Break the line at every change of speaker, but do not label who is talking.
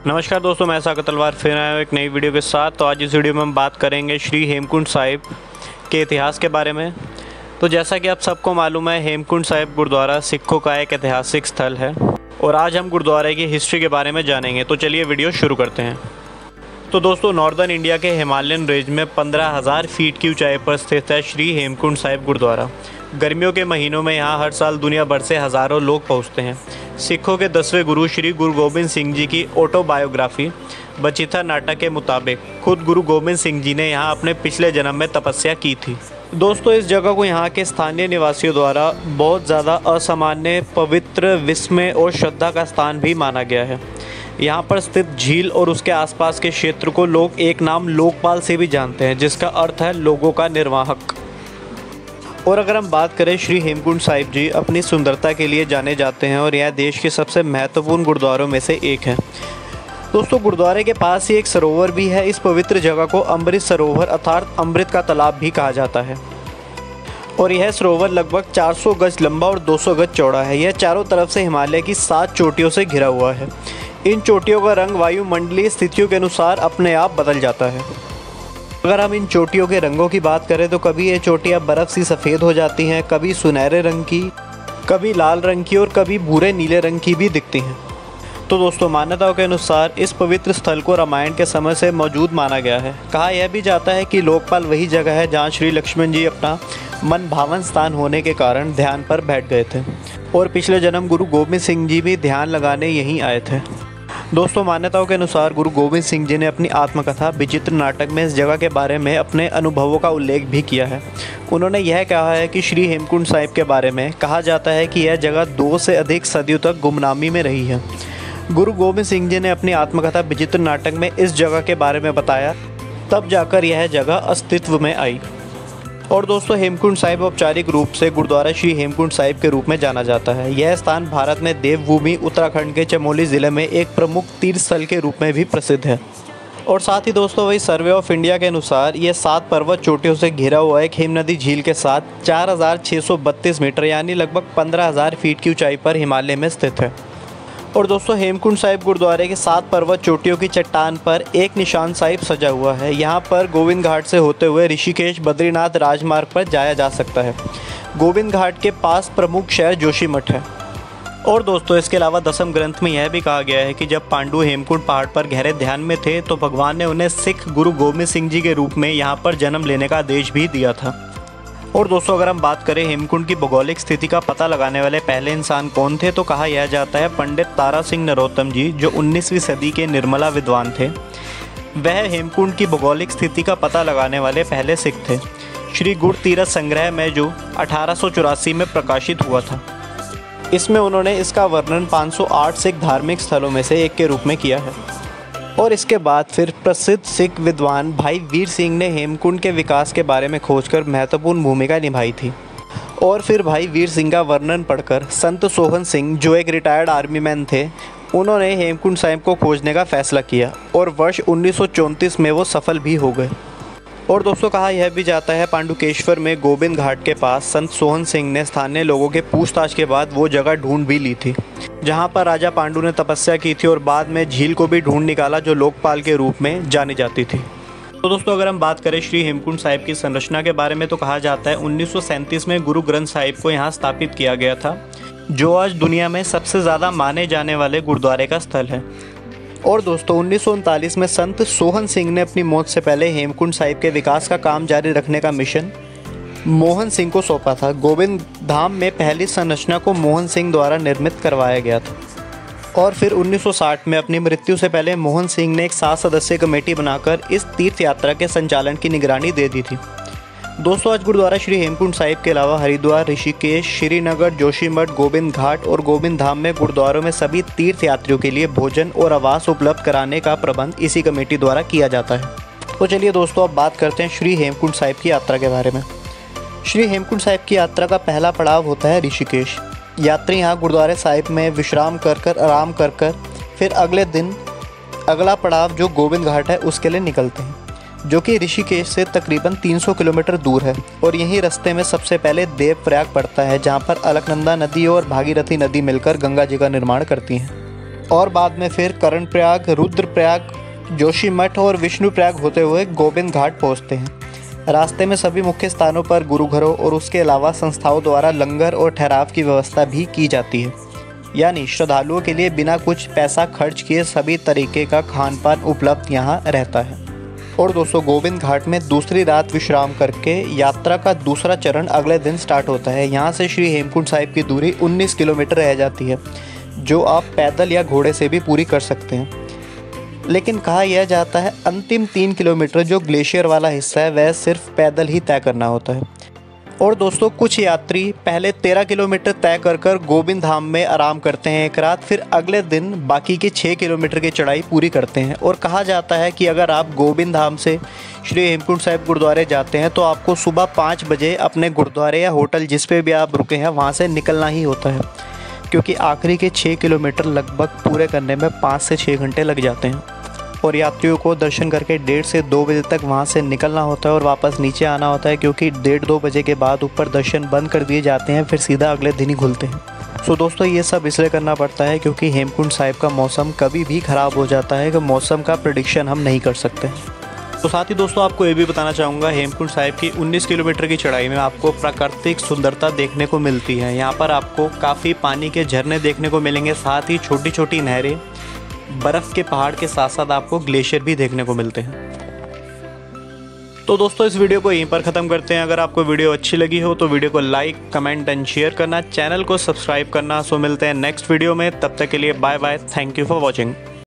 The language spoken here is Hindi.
नमस्कार दोस्तों, मैं सागर तलवार फिर आया हूँ एक नई वीडियो के साथ। तो आज इस वीडियो में हम बात करेंगे श्री हेमकुंड साहिब के इतिहास के बारे में। तो जैसा कि आप सबको मालूम है, हेमकुंड साहिब गुरुद्वारा सिखों का एक ऐतिहासिक स्थल है और आज हम गुरुद्वारे की हिस्ट्री के बारे में जानेंगे। तो चलिए वीडियो शुरू करते हैं। तो दोस्तों, नॉर्दर्न इंडिया के हिमालयन रेंज में 15,000 फीट की ऊंचाई पर स्थित है श्री हेमकुंड साहिब गुरुद्वारा। गर्मियों के महीनों में यहाँ हर साल दुनिया भर से हज़ारों लोग पहुँचते हैं। सिखों के 10वें गुरु श्री गुरु गोबिंद सिंह जी की ऑटोबायोग्राफी बचीथा नाटक के मुताबिक खुद गुरु गोबिंद सिंह जी ने यहाँ अपने पिछले जन्म में तपस्या की थी। दोस्तों, इस जगह को यहाँ के स्थानीय निवासियों द्वारा बहुत ज़्यादा असामान्य, पवित्र, विस्मय और श्रद्धा का स्थान भी माना गया है। यहाँ पर स्थित झील और उसके आसपास के क्षेत्र को लोग एक नाम लोकपाल से भी जानते हैं, जिसका अर्थ है लोगों का निर्वाहक। और अगर हम बात करें, श्री हेमकुंड साहिब जी अपनी सुंदरता के लिए जाने जाते हैं और यह देश के सबसे महत्वपूर्ण गुरुद्वारों में से एक है। दोस्तों, गुरुद्वारे के पास ही एक सरोवर भी है। इस पवित्र जगह को अमृत सरोवर अर्थात अमृत का तालाब भी कहा जाता है और यह सरोवर लगभग 400 गज लंबा और 200 गज चौड़ा है। यह चारों तरफ से हिमालय की 7 चोटियों से घिरा हुआ है। इन चोटियों का रंग वायुमंडलीय स्थितियों के अनुसार अपने आप बदल जाता है। अगर हम इन चोटियों के रंगों की बात करें तो कभी ये चोटियाँ बर्फ़ सी सफ़ेद हो जाती हैं, कभी सुनहरे रंग की, कभी लाल रंग की और कभी भूरे नीले रंग की भी दिखती हैं। तो दोस्तों, मान्यताओं के अनुसार इस पवित्र स्थल को रामायण के समय से मौजूद माना गया है। कहा यह भी जाता है कि लोकपाल वही जगह है जहाँ श्री लक्ष्मण जी अपना मन भावन स्थान होने के कारण ध्यान पर बैठ गए थे और पिछले जन्म गुरु गोबिंद सिंह जी भी ध्यान लगाने यहीं आए थे। दोस्तों, मान्यताओं के अनुसार गुरु गोबिंद सिंह जी ने अपनी आत्मकथा विचित्र नाटक में इस जगह के बारे में अपने अनुभवों का उल्लेख भी किया है। उन्होंने यह कहा है कि श्री हेमकुंड साहिब के बारे में कहा जाता है कि यह जगह 2 से अधिक सदियों तक गुमनामी में रही है। गुरु गोबिंद सिंह जी ने अपनी आत्मकथा विचित्र नाटक में इस जगह के बारे में बताया, तब जाकर यह जगह अस्तित्व में आई। और दोस्तों, हेमकुंड साहिब औपचारिक रूप से गुरुद्वारा श्री हेमकुंड साहिब के रूप में जाना जाता है। यह स्थान भारत में देवभूमि उत्तराखंड के चमोली ज़िले में एक प्रमुख तीर्थ स्थल के रूप में भी प्रसिद्ध है। और साथ ही दोस्तों, वही सर्वे ऑफ इंडिया के अनुसार यह 7 पर्वत चोटियों से घिरा हुआ एक हेमनदी झील के साथ 4,632 मीटर यानी लगभग 15,000 फीट की ऊंचाई पर हिमालय में स्थित है। और दोस्तों, हेमकुंड साहिब गुरुद्वारे के 7 पर्वत चोटियों की चट्टान पर एक निशान साहिब सजा हुआ है। यहाँ पर गोविंद घाट से होते हुए ऋषिकेश बद्रीनाथ राजमार्ग पर जाया जा सकता है। गोविंद घाट के पास प्रमुख शहर जोशीमठ है। और दोस्तों, इसके अलावा दसम ग्रंथ में यह भी कहा गया है कि जब पांडु हेमकुंड पहाड़ पर गहरे ध्यान में थे तो भगवान ने उन्हें सिख गुरु गोबिंद सिंह जी के रूप में यहाँ पर जन्म लेने का आदेश भी दिया था। और दोस्तों, अगर हम बात करें हेमकुंड की भौगोलिक स्थिति का पता लगाने वाले पहले इंसान कौन थे, तो कहा यह जाता है पंडित तारा सिंह नरोत्तम जी, जो 19वीं सदी के निर्मला विद्वान थे। वह हेमकुंड की भौगोलिक स्थिति का पता लगाने वाले पहले सिख थे। श्री गुड़ तीरथ संग्रह में जो 1884 में प्रकाशित हुआ था, इसमें उन्होंने इसका वर्णन 508 सिख धार्मिक स्थलों में से एक के रूप में किया है। और इसके बाद फिर प्रसिद्ध सिख विद्वान भाई वीर सिंह ने हेमकुंड के विकास के बारे में खोजकर महत्वपूर्ण भूमिका निभाई थी। और फिर भाई वीर सिंह का वर्णन पढ़कर संत सोहन सिंह, जो एक रिटायर्ड आर्मी मैन थे, उन्होंने हेमकुंड साहिब को खोजने का फैसला किया और वर्ष 1934 में वो सफल भी हो गए। और दोस्तों, कहा यह भी जाता है पांडुकेश्वर में गोविंद घाट के पास संत सोहन सिंह ने स्थानीय लोगों के पूछताछ के बाद वो जगह ढूंढ भी ली थी जहां पर राजा पांडु ने तपस्या की थी और बाद में झील को भी ढूंढ निकाला, जो लोकपाल के रूप में जानी जाती थी। तो दोस्तों, अगर हम बात करें श्री हेमकुंड साहिब की संरचना के बारे में तो कहा जाता है 1937 में गुरु ग्रंथ साहिब को यहाँ स्थापित किया गया था, जो आज दुनिया में सबसे ज़्यादा माने जाने वाले गुरुद्वारे का स्थल है। और दोस्तों, 1939 में संत सोहन सिंह ने अपनी मौत से पहले हेमकुंड साहिब के विकास का काम जारी रखने का मिशन मोहन सिंह को सौंपा था। गोविंद धाम में पहली संरचना को मोहन सिंह द्वारा निर्मित करवाया गया था। और फिर 1960 में अपनी मृत्यु से पहले मोहन सिंह ने एक 7 सदस्यीय कमेटी बनाकर इस तीर्थ यात्रा के संचालन की निगरानी दे दी थी। दोस्तों, आज गुरुद्वारा श्री हेमकुंड साहिब के अलावा हरिद्वार, ऋषिकेश, श्रीनगर, जोशीमठ, गोविंद घाट और गोविंद धाम में गुरुद्वारों में सभी तीर्थ यात्रियों के लिए भोजन और आवास उपलब्ध कराने का प्रबंध इसी कमेटी द्वारा किया जाता है। तो चलिए दोस्तों, अब बात करते हैं श्री हेमकुंड साहिब की यात्रा के बारे में। श्री हेमकुंड साहिब की यात्रा का पहला पड़ाव होता है ऋषिकेश। यात्री यहाँ गुरुद्वारे साहिब में विश्राम कर आराम कर फिर अगले दिन अगला पड़ाव जो गोविंद घाट है उसके लिए निकलते हैं, जो कि ऋषिकेश से तकरीबन 300 किलोमीटर दूर है। और यहीं रास्ते में सबसे पहले देवप्रयाग पड़ता है, जहाँ पर अलकनंदा नदी और भागीरथी नदी मिलकर गंगा जी का निर्माण करती हैं।
और बाद में फिर कर्णप्रयाग, रुद्रप्रयाग, जोशीमठ और विष्णुप्रयाग होते हुए गोविंद घाट पहुँचते हैं। रास्ते में सभी मुख्य स्थानों पर गुरुघरों और उसके अलावा संस्थाओं द्वारा लंगर और ठहराव की व्यवस्था भी की जाती है, यानी श्रद्धालुओं के लिए बिना कुछ पैसा खर्च किए सभी तरीके का खान पान उपलब्ध यहाँ रहता है। और दोस्तों, गोविंद घाट में दूसरी रात विश्राम करके यात्रा का दूसरा चरण अगले दिन स्टार्ट होता है। यहाँ से श्री हेमकुंड साहिब की दूरी 19 किलोमीटर रह जाती है, जो आप पैदल या घोड़े से भी पूरी कर सकते हैं। लेकिन कहा यह जाता है अंतिम 3 किलोमीटर जो ग्लेशियर वाला हिस्सा है वह सिर्फ पैदल ही तय करना होता है। और दोस्तों, कुछ यात्री पहले 13 किलोमीटर तय कर गोविंद धाम में आराम करते हैं एक रात, फिर अगले दिन बाकी के 6 किलोमीटर की चढ़ाई पूरी करते हैं। और कहा जाता है कि अगर आप गोविंद धाम से श्री हेमकुंड साहिब गुरुद्वारे जाते हैं तो आपको सुबह 5 बजे अपने गुरुद्वारे या होटल जिस पे भी आप रुके हैं वहाँ से निकलना ही होता है, क्योंकि आखिरी के 6 किलोमीटर लगभग पूरे करने में 5 से 6 घंटे लग जाते हैं। और यात्रियों को दर्शन करके 1:30 से 2 बजे तक वहाँ से निकलना होता है और वापस नीचे आना होता है, क्योंकि 1:30-2 बजे के बाद ऊपर दर्शन बंद कर दिए जाते हैं, फिर सीधा अगले दिन ही खुलते हैं। सो दोस्तों, ये सब इसलिए करना पड़ता है क्योंकि हेमकुंड साहिब का मौसम कभी भी ख़राब हो जाता है कि मौसम का प्रेडिक्शन हम नहीं कर सकते। तो साथ ही दोस्तों, आपको ये भी बताना चाहूँगा, हेमकुंड साहिब की 19 किलोमीटर की चढ़ाई में आपको प्राकृतिक सुंदरता देखने को मिलती है। यहाँ पर आपको काफ़ी पानी के झरने देखने को मिलेंगे, साथ ही छोटी छोटी नहरें, बर्फ़ के पहाड़ के साथ साथ आपको ग्लेशियर भी देखने को मिलते हैं। तो दोस्तों, इस वीडियो को यहीं पर ख़त्म करते हैं। अगर आपको वीडियो अच्छी लगी हो तो वीडियो को लाइक, कमेंट एंड शेयर करना, चैनल को सब्सक्राइब करना। सो मिलते हैं नेक्स्ट वीडियो में, तब तक के लिए bye bye, thank you for watching.